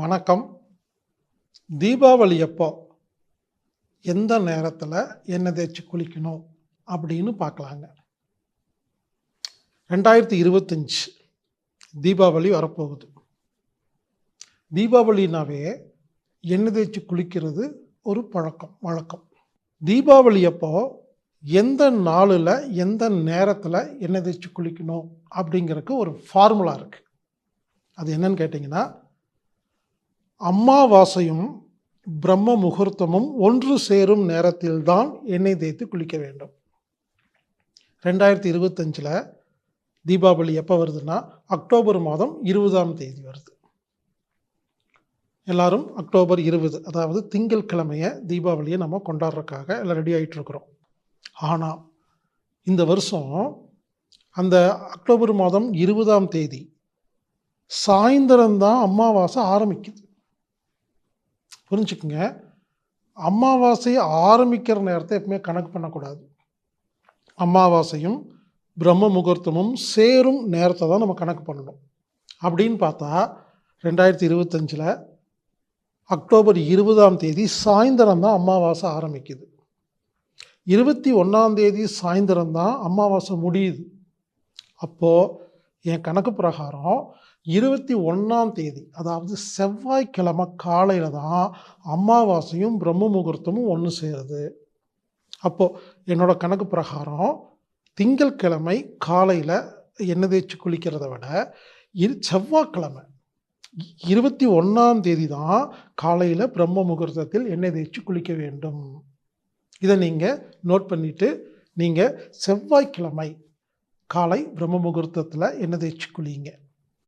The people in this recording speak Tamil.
வணக்கம். தீபாவளி அப்போ எந்த நேரத்தில் எண்ணெய் தேய்ச்சி குளிக்கணும் அப்படின்னு பார்க்கலாங்க. 2025 தீபாவளி வரப்போகுது. தீபாவளினாவே எண்ணெய் தேய்ச்சி குளிக்கிறது ஒரு வழக்கம். தீபாவளி அப்போ எந்த நாளில் எந்த நேரத்தில் எண்ணெய் தேய்ச்சி குளிக்கணும் அப்படிங்கிறதுக்கு ஒரு ஃபார்முலா இருக்குது. அது என்னன்னு கேட்டிங்கன்னா, அமாவாசையும் பிரம்ம முகூர்த்தமும் ஒன்று சேரும் நேரத்தில்தான் எண்ணெய் தேய்த்து குளிக்க வேண்டும். 2025 தீபாவளி எப்போ வருதுன்னா, அக்டோபர் மாதம் 20ஆம் தேதி வருது. எல்லாரும் அக்டோபர் 20, அதாவது திங்கள் கிழமையை தீபாவளியை நம்ம கொண்டாடுறதுக்காக எல்லாம் ரெடி ஆகிட்டு இருக்கிறோம். ஆனால் இந்த வருஷம் அந்த அக்டோபர் மாதம் 20ஆம் தேதி சாயந்தரம்தான் அமாவாசை ஆரம்பிக்குது. புரிஞ்சுக்குங்க, அமாவாசையை ஆரம்பிக்கிற நேரத்தை எப்பவுமே கணக்கு பண்ணக்கூடாது. அமாவாசையும் பிரம்ம முகூர்த்தமும் சேரும் நேரத்தை தான் நம்ம கணக்கு பண்ணணும். அப்படின்னு பார்த்தா 2025 அக்டோபர் 20ஆம் தேதி சாயந்தரம் தான் அமாவாசை ஆரம்பிக்குது. 21ஆம் தேதி சாயந்தரம் தான் அமாவாசை முடியுது. அப்போது என் கணக்கு பிரகாரம் 21ஆம் தேதி, அதாவது செவ்வாய்க்கிழமை காலையில் தான் அமாவாசையும் பிரம்ம முகூர்த்தமும் ஒன்று சேருது. அப்போது என்னோடய கணக்கு பிரகாரம் திங்கட்கிழமை காலையில் எண்ணெய் தேய்ச்சி குளிக்கிறத விட செவ்வாய்க்கிழமை 21ஆம் தேதி தான் காலையில் பிரம்ம முகூர்த்தத்தில் எண்ணெய் தேய்ச்சி குளிக்க வேண்டும். இதை நீங்கள் நோட் பண்ணிவிட்டு நீங்கள் செவ்வாய்க்கிழமை காலை பிரம்ம முகூர்த்தத்தில் எண்ணெய் தேய்ச்சி குளிங்க.